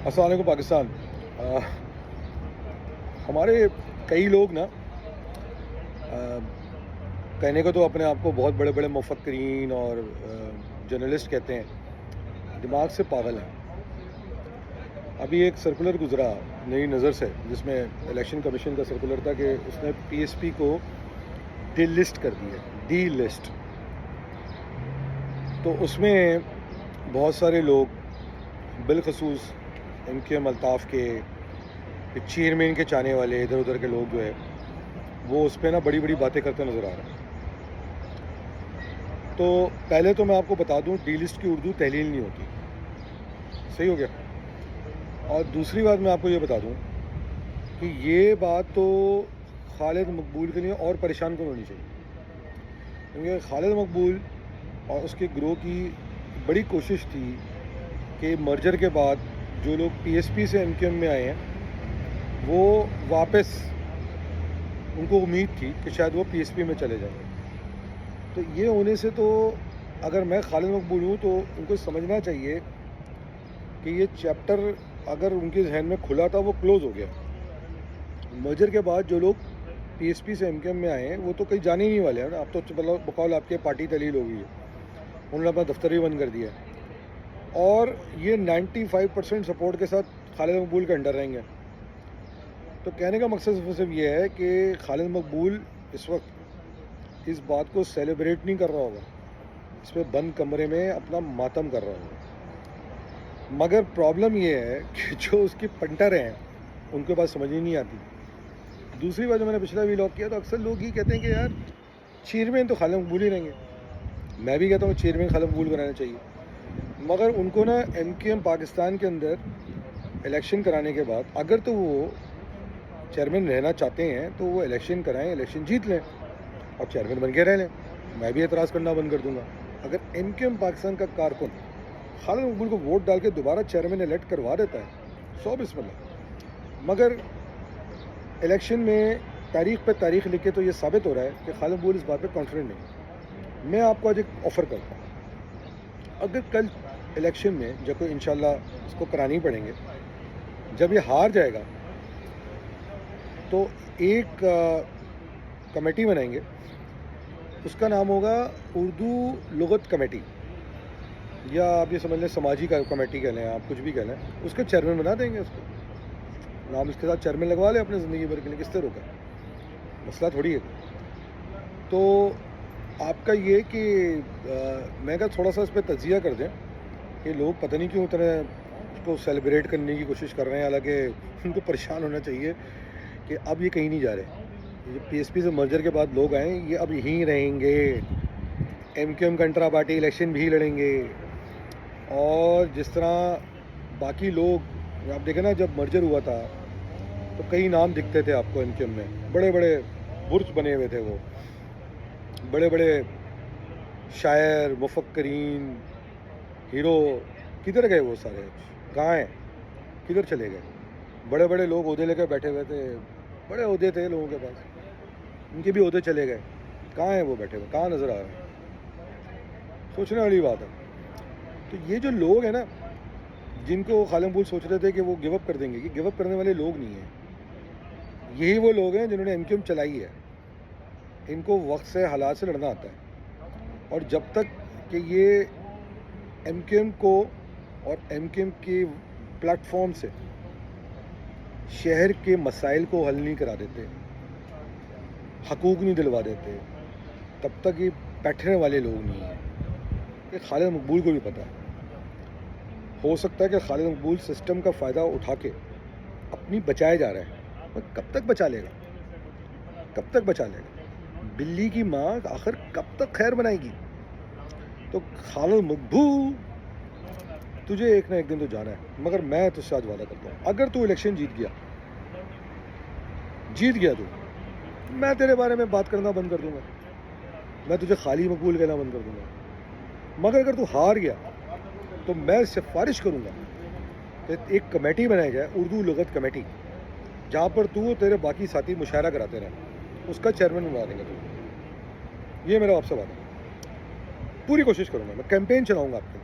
السلام علیکم پاکستان. ہمارے کئی لوگ نا کہنے کو تو اپنے آپ کو بہت بڑے بڑے مفکرین اور جرنلسٹ کہتے ہیں، دماغ سے پاگل ہیں. ابھی ایک سرکولر گزرا نئی نظر سے جس میں الیکشن کمیشن کا سرکولر تھا کہ اس نے پی ایس پی کو ڈی لسٹ کر دی ہے، ڈی لسٹ. تو اس میں بہت سارے لوگ بالخصوص ایم کیو ایم الطاف کے چیئرمین کے چاہنے والے ادھر ادھر کے لوگ جو ہے وہ اس پہ نا بڑی بڑی باتیں کرتے نظر آ رہے ہیں. تو پہلے تو میں آپ کو بتا دوں ڈی لسٹ کی اردو تحلیل نہیں ہوتی، صحیح ہو گیا. اور دوسری بات میں آپ کو یہ بتا دوں کہ یہ بات تو خالد مقبول کے لیے اور پریشان کون ہونی چاہیے، کیونکہ خالد مقبول اور اس کے گروہ کی بڑی کوشش تھی کہ مرجر کے بعد جو لوگ پی ایس پی سے ایم کیو ایم میں آئے ہیں وہ واپس، ان کو امید تھی کہ شاید وہ پی ایس پی میں چلے جائیں. تو یہ ہونے سے تو اگر میں خالد مقبول ہوں تو ان کو سمجھنا چاہیے کہ یہ چیپٹر اگر ان کے ذہن میں کھلا تھا وہ کلوز ہو گیا. مرجر کے بعد جو لوگ پی ایس پی سے ایم کیو ایم میں آئے ہیں وہ تو کہیں جانے ہی نہیں والے ہیں نا. اب تو بقول آپ کے پارٹی تحلیل ہو گئی ہے، انہوں نے اپنا دفتر بھی بند کر دیا ہے اور یہ 95% سپورٹ کے ساتھ خالد مقبول کے انڈر رہیں گے. تو کہنے کا مقصد صرف یہ ہے کہ خالد مقبول اس وقت اس بات کو سیلیبریٹ نہیں کر رہا ہوگا، اس پہ بند کمرے میں اپنا ماتم کر رہا ہوگا. مگر پرابلم یہ ہے کہ جو اس کی پنٹر ہیں ان کے پاس سمجھ ہی نہیں آتی. دوسری بات جو میں نے پچھلا ویلاگ کیا تو اکثر لوگ یہ کہتے ہیں کہ یار چیئرمین تو خالد مقبول ہی رہیں گے. میں بھی کہتا ہوں چیئرمین خالد مقبول بنانا چاہیے، مگر ان کو نا ایم کیو ایم پاکستان کے اندر الیکشن کرانے کے بعد اگر تو وہ چیئرمین رہنا چاہتے ہیں تو وہ الیکشن کرائیں، الیکشن جیت لیں اور چیئرمین بن کے رہ لیں. میں بھی اعتراض کرنا بند کر دوں گا. اگر ایم کیو ایم پاکستان کا کارکن خالد مقبول کو ووٹ ڈال کے دوبارہ چیئرمین الیکٹ کروا دیتا ہے، سو بسم اللہ. مگر الیکشن میں تاریخ پہ تاریخ لکھ کے تو یہ ثابت ہو رہا ہے کہ خالد مقبول اس بات پہ کانفیڈنٹ نہیں. میں آپ کو آج ایک آفر کرتا ہوں، اگر کل الیکشن میں جب کوئی انشاءاللہ اس کو کرانی پڑیں گے، جب یہ ہار جائے گا تو ایک کمیٹی بنائیں گے، اس کا نام ہوگا اردو لغت کمیٹی، یا آپ یہ سمجھ لیں سماجی کمیٹی کہہ لیں، آپ کچھ بھی کہہ لیں. اس کے چیئرمین بنا دیں گے، اس کو نام اس کے ساتھ چیئرمین لگوا لیں اپنے زندگی بھر کے لیے. کس سے روکا؟ مسئلہ تھوڑی ہے. تو آپ کا یہ کہ میں کہا تھوڑا سا اس پہ تجزیہ کر دیں کہ لوگ پتہ نہیں کیوں اتنا اس کو سیلیبریٹ کرنے کی کوشش کر رہے ہیں، حالانکہ ان کو پریشان ہونا چاہیے کہ اب یہ کہیں نہیں جا رہے. یہ پی ایس پی سے مرجر کے بعد لوگ آئیں یہ اب یہیں رہیں گے، ایم کیو ایم کنٹرا پارٹی الیکشن بھی لڑیں گے. اور جس طرح باقی لوگ آپ دیکھیں نا، جب مرجر ہوا تھا تو کئی نام دکھتے تھے آپ کو ایم کیو ایم میں، بڑے بڑے برج بنے ہوئے تھے، وہ بڑے بڑے شاعر، مفکرین، ہیرو. کدھر گئے وہ سارے؟ کہاں ہیں؟ کدھر چلے گئے؟ بڑے بڑے لوگ عہدے لے کے بیٹھے ہوئے تھے، بڑے عہدے تھے لوگوں کے پاس، ان کے بھی عہدے چلے گئے. کہاں ہیں وہ بیٹھے ہوئے؟ کہاں نظر آ رہے ہیں؟ سوچنے والی بات ہے. تو یہ جو لوگ ہیں نا جن کو خالد مقبول سوچ رہے تھے کہ وہ گیو اپ کر دیں گے، یہ گیو اپ کرنے والے لوگ نہیں ہیں. یہی وہ لوگ ہیں جنہوں نے ایم کیو ایم چلائی ہے. ان کو وقت سے، حالات سے لڑنا آتا ہے. اور جب تک کہ یہ ایم کیو ایم کو اور ایم کیو ایم کے پلیٹ فارم سے شہر کے مسائل کو حل نہیں کرا دیتے، حقوق نہیں دلوا دیتے، تب تک یہ بیٹھنے والے لوگ نہیں ہیں. کہ خالد مقبول کو بھی پتہ ہے. ہو سکتا ہے کہ خالد مقبول سسٹم کا فائدہ اٹھا کے اپنی بچائے جا رہے ہیں، پر کب تک بچا لے گا؟ کب تک بچا لے گا؟ بلی کی ماں آخر کب تک خیر بنائے گی؟ تو خالد مقبول تجھے ایک نہ ایک دن تو جانا ہے. مگر میں تجھ سے آج وعدہ کرتا ہوں، اگر تو الیکشن جیت گیا تو میں تیرے بارے میں بات کرنا بند کر دوں گا، میں تجھے خالد مقبول کہنا بند کر دوں گا. مگر اگر تو ہار گیا تو میں سفارش کروں گا کہ ایک کمیٹی بنائی جائے، اردو لغت کمیٹی، جہاں پر تو تیرے باقی ساتھی مشاہرہ کراتے رہیں، اس کا چیئرمین بنا دیں گے تو. یہ میرا آپ سے وعدہ ہے. پوری کوشش کروں گا، میں کیمپین چلاؤں گا آپ کے لیے،